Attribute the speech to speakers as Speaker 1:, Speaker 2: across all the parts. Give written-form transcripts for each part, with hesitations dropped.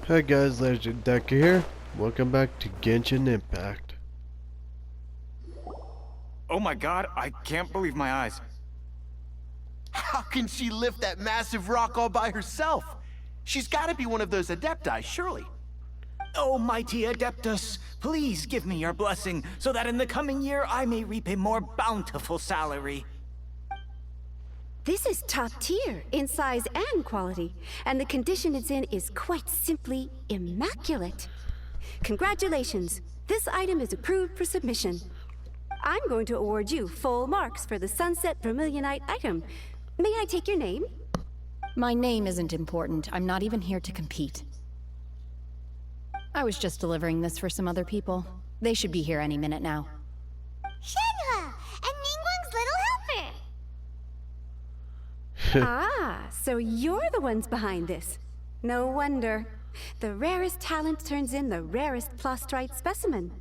Speaker 1: Hi guys, Legendarydekker here. Welcome back to Genshin Impact.
Speaker 2: Oh my god, I can't believe my eyes.
Speaker 3: How can she lift that massive rock all by herself? She's gotta be one of those adepti, surely.
Speaker 2: Oh, mighty Adeptus, please give me your blessing so that in the coming year I may reap a more bountiful salary.
Speaker 4: This is top tier in size and quality, and the condition it's in is quite simply immaculate. Congratulations, this item is approved for submission. I'm going to award you full marks for the Sunset Vermilionite item. May I take your name?
Speaker 5: My name isn't important. I'm not even here to compete. I was just delivering this for some other people. They should be here any minute now.
Speaker 6: Shenhe, and Ningguang's little helper.
Speaker 4: Ah, so you're the ones behind this. No wonder. The rarest talent turns in the rarest plastrite specimen.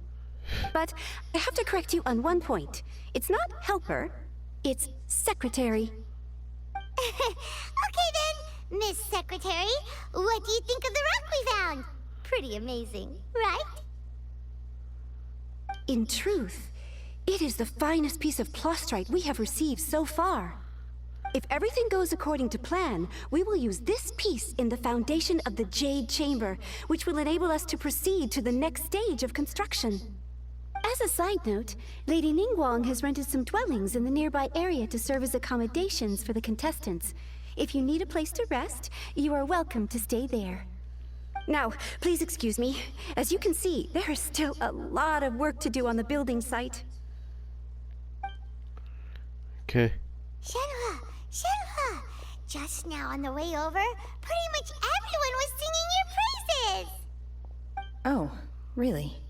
Speaker 4: But I have to correct you on one point. It's not helper, it's secretary.
Speaker 6: Okay then, Miss Secretary, what do you think of the rock we found? Pretty amazing, right?
Speaker 4: In truth, it is the finest piece of plastrite we have received so far. If everything goes according to plan, we will use this piece in the foundation of the Jade Chamber, which will enable us to proceed to the next stage of construction. As a side note, Lady Ningguang has rented some dwellings in the nearby area to serve as accommodations for the contestants. If you need a place to rest, you are welcome to stay there. Now, please excuse me. As you can see, there is still a lot of work to do on the building site.
Speaker 1: Okay.
Speaker 6: Shenhe, just now on the way over, pretty much everyone was singing your praises.
Speaker 5: Oh, really?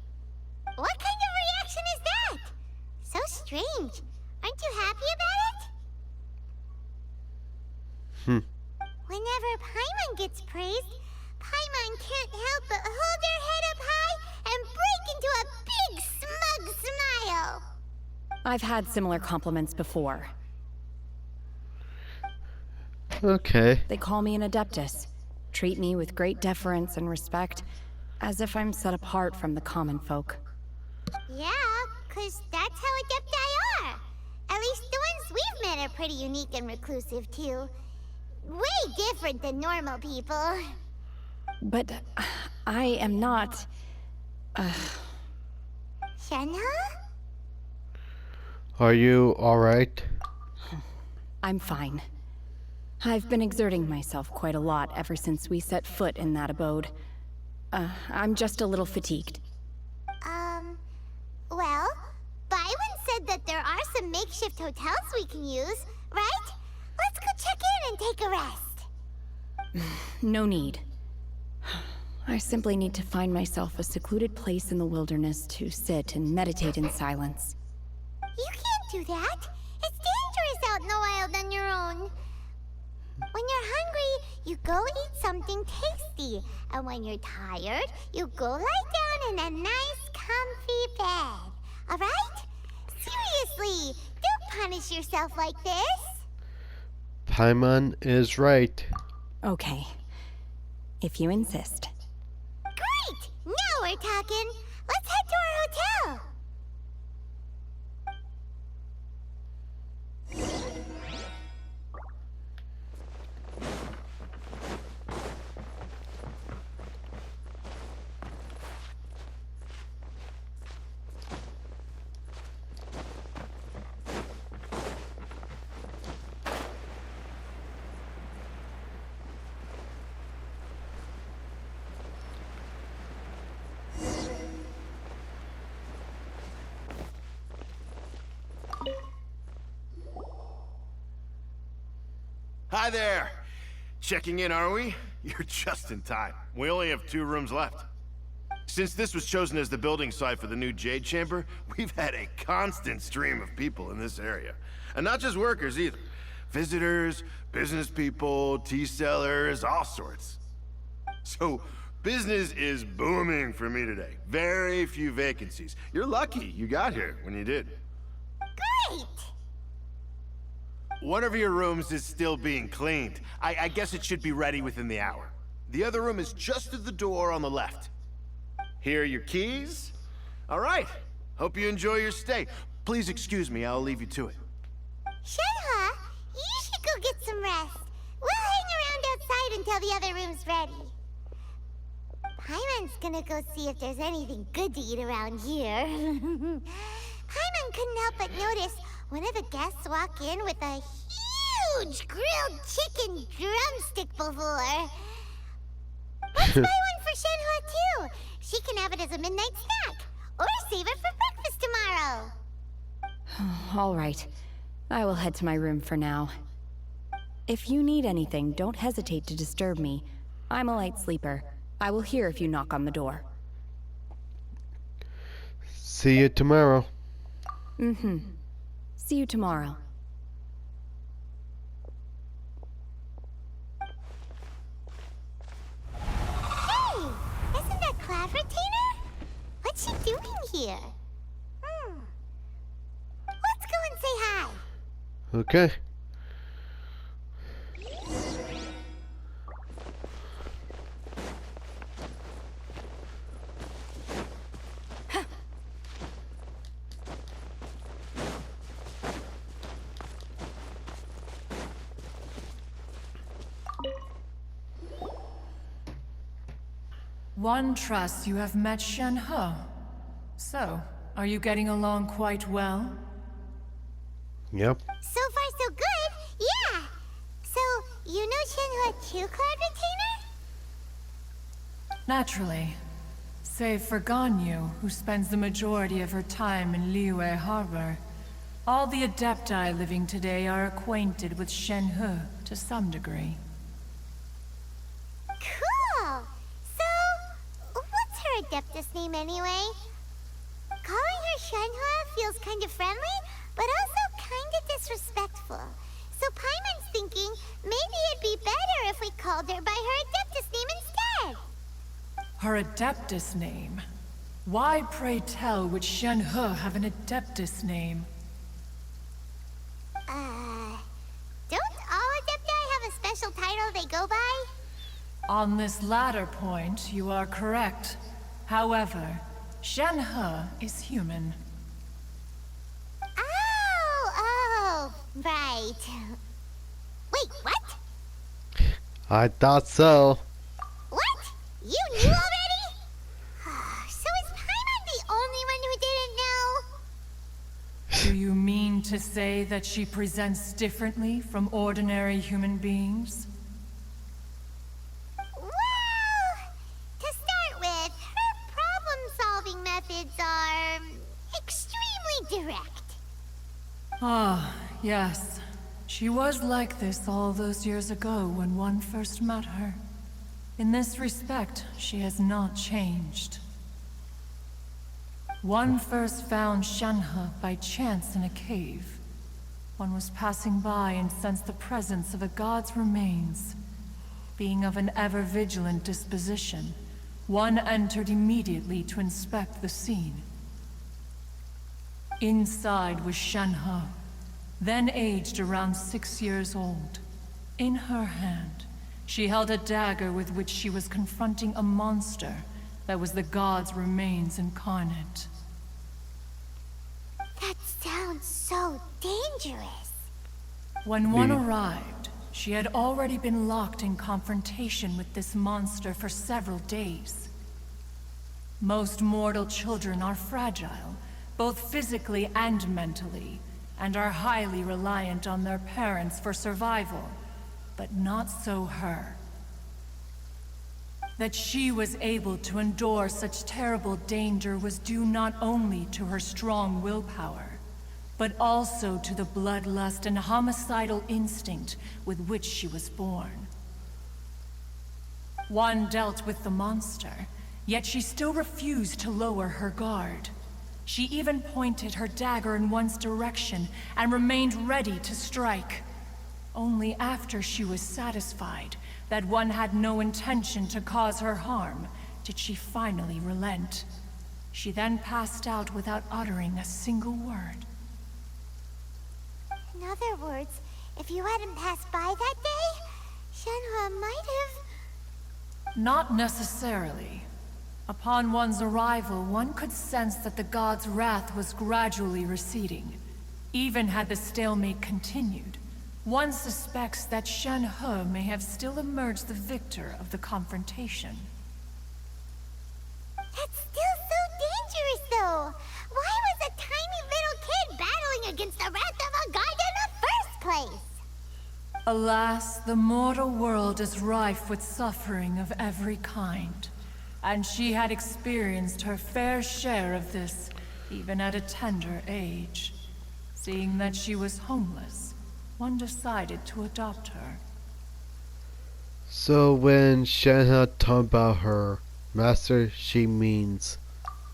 Speaker 6: What kind of reaction is that? So strange. Aren't you happy about it? Whenever Paimon gets praised, Paimon can't help but hold her head up high and break into a big smug smile.
Speaker 5: I've had similar compliments before.
Speaker 1: Okay.
Speaker 5: They call me an Adeptus, treat me with great deference and respect, as if I'm set apart from the common folk.
Speaker 6: Yeah, 'cause that's how adepti are. At least the ones we've met are pretty unique and reclusive, too. Way different than normal people.
Speaker 5: But I am not...
Speaker 6: Shenhe?
Speaker 1: Are you alright?
Speaker 5: I'm fine. I've been exerting myself quite a lot ever since we set foot in that abode. I'm just a little fatigued.
Speaker 6: Well, Byron said that there are some makeshift hotels we can use, right? Let's go check in and take a rest.
Speaker 5: No need. I simply need to find myself a secluded place in the wilderness to sit and meditate in silence.
Speaker 6: You can't do that. It's dangerous out in the wild on your own. When you're hungry, you go eat something tasty. And when you're tired, you go lie down in a nice, comfy bed. Alright? Seriously, don't punish yourself like this.
Speaker 1: Paimon is right.
Speaker 5: Okay. If you insist.
Speaker 6: Great! Now we're talking. Let's head to our hotel.
Speaker 3: Hi there. Checking in, are we? You're just in time. We only have 2 rooms left. Since this was chosen as the building site for the new Jade Chamber, we've had a constant stream of people in this area. And not just workers either. Visitors, business people, tea sellers, all sorts. So, business is booming for me today. Very few vacancies. You're lucky you got here when you did.
Speaker 6: Great!
Speaker 3: One of your rooms is still being cleaned. I guess it should be ready within the hour. The other room is just through the door on the left. Here are your keys. All right. Hope you enjoy your stay. Please excuse me, I'll leave you to it.
Speaker 6: Shenhe, you should go get some rest. We'll hang around outside until the other room's ready. Paimon's gonna go see if there's anything good to eat around here. Paimon couldn't help but notice one of the guests walk in with a huge grilled chicken drumstick before. Let's buy one for Shenhe too. She can have it as a midnight snack. Or save it for breakfast tomorrow.
Speaker 5: All right. I will head to my room for now. If you need anything, don't hesitate to disturb me. I'm a light sleeper. I will hear if you knock on the door.
Speaker 1: See you tomorrow.
Speaker 5: Mm-hmm. See you tomorrow.
Speaker 6: Hey! Isn't that Cloud Retainer? What's she doing here? Let's go and say hi.
Speaker 1: Okay.
Speaker 7: One trusts you have met Shenhe. So, are you getting along quite well?
Speaker 1: Yep.
Speaker 6: So far, so good. Yeah. So, you know Shenhe too, Cloud Retainer?
Speaker 7: Naturally. Save for Ganyu, who spends the majority of her time in Liyue Harbor. All the Adepti living today are acquainted with Shenhe to some degree.
Speaker 6: Cool. So, what's her Adeptus name anyway? Calling her Shenhe feels kind of friendly, but also kind of disrespectful. So Paimon's thinking maybe it'd be better if we called her by her Adeptus name instead.
Speaker 7: Her Adeptus name? Why, pray tell, would Shenhe have an Adeptus name?
Speaker 6: Don't all Adepti have a special title they go by?
Speaker 7: On this latter point, you are correct. However, Shenhe is human.
Speaker 6: Oh, right. Wait, what?
Speaker 1: I thought so.
Speaker 6: What? You knew already? So is Paimon the only one who didn't know?
Speaker 7: Do you mean to say that she presents differently from ordinary human beings?
Speaker 6: Well, to start with, her problem-solving methods are extremely direct.
Speaker 7: Ah, yes. She was like this all those years ago when one first met her. In this respect, she has not changed. One first found Shenhe by chance in a cave. One was passing by and sensed the presence of a god's remains. Being of an ever-vigilant disposition, one entered immediately to inspect the scene. Inside was Shenhe, then aged around 6 years old. In her hand, she held a dagger with which she was confronting a monster that was the god's remains incarnate.
Speaker 6: That sounds so dangerous.
Speaker 7: When one arrived, she had already been locked in confrontation with this monster for several days. Most mortal children are fragile, both physically and mentally, and are highly reliant on their parents for survival, but not so her. That she was able to endure such terrible danger was due not only to her strong willpower, but also to the bloodlust and homicidal instinct with which she was born. One dealt with the monster, yet she still refused to lower her guard. She even pointed her dagger in one's direction and remained ready to strike. Only after she was satisfied that one had no intention to cause her harm did she finally relent. She then passed out without uttering a single word.
Speaker 6: In other words, if you hadn't passed by that day, Shenhe might have...
Speaker 7: Not necessarily. Upon one's arrival, one could sense that the god's wrath was gradually receding. Even had the stalemate continued, one suspects that Shen He may have still emerged the victor of the confrontation.
Speaker 6: That's still so dangerous, though. Why was a tiny little kid battling against the wrath of a god in the first place?
Speaker 7: Alas, the mortal world is rife with suffering of every kind. And she had experienced her fair share of this, even at a tender age. Seeing that she was homeless, one decided to adopt her.
Speaker 1: So when Shenhe talks about her master, she means...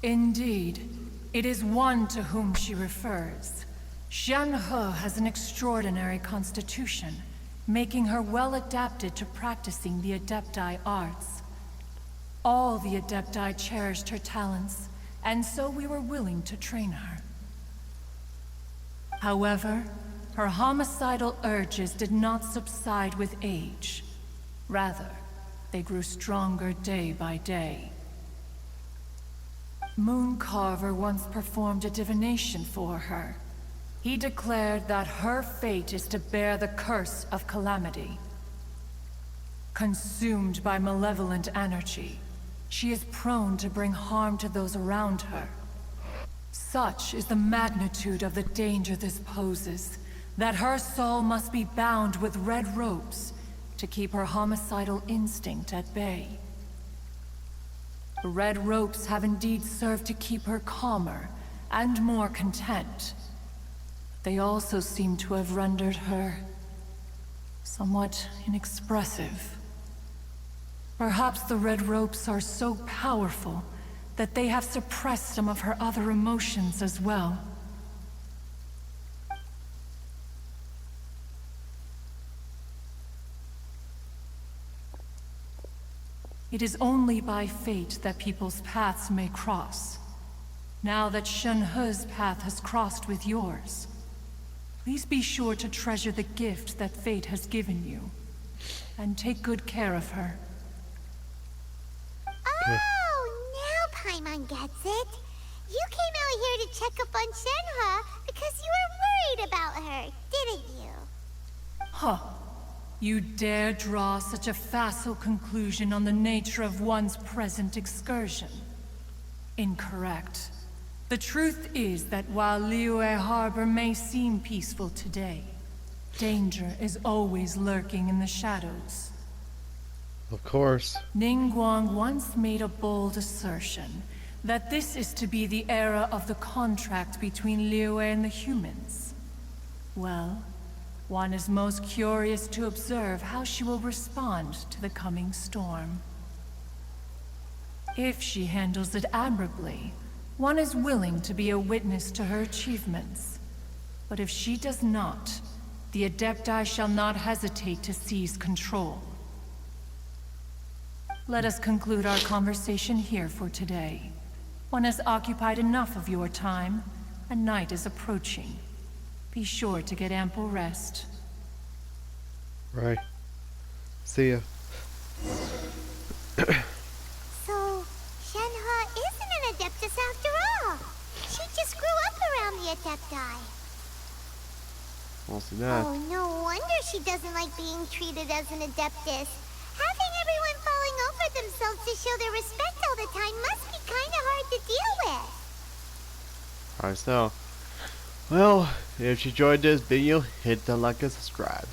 Speaker 7: Indeed, it is one to whom she refers. Shen He has an extraordinary constitution, making her well adapted to practicing the Adepti arts. All the Adepti cherished her talents, and so we were willing to train her. However, her homicidal urges did not subside with age. Rather, they grew stronger day by day. Mooncarver once performed a divination for her. He declared that her fate is to bear the curse of calamity. Consumed by malevolent energy, she is prone to bring harm to those around her. Such is the magnitude of the danger this poses, that her soul must be bound with red ropes to keep her homicidal instinct at bay. The red ropes have indeed served to keep her calmer and more content. They also seem to have rendered her somewhat inexpressive. Perhaps the red ropes are so powerful that they have suppressed some of her other emotions as well. It is only by fate that people's paths may cross. Now that Shen He's path has crossed with yours, please be sure to treasure the gift that fate has given you, and take good care of her.
Speaker 6: Oh, now Paimon gets it. You came out here to check up on Shenhe because you were worried about her, didn't you?
Speaker 7: Huh. You dare draw such a facile conclusion on the nature of one's present excursion? Incorrect. The truth is that while Liyue Harbor may seem peaceful today, danger is always lurking in the shadows.
Speaker 1: Of course.
Speaker 7: Ningguang once made a bold assertion that this is to be the era of the contract between Liyue and the humans. Well, one is most curious to observe how she will respond to the coming storm. If she handles it admirably, one is willing to be a witness to her achievements. But if she does not, the Adepti shall not hesitate to seize control. Let us conclude our conversation here for today. One has occupied enough of your time, and night is approaching. Be sure to get ample rest.
Speaker 1: Right. See ya.
Speaker 6: So, Shenhe isn't an Adeptus after all. She just grew up around the Adepti.
Speaker 1: I'll see that.
Speaker 6: Oh, no wonder she doesn't like being treated as an Adeptus. Having everyone falling over themselves to show their respect all the time must be kind of hard to deal with.
Speaker 1: Alright, so. Well, if you enjoyed this video, hit the like and subscribe.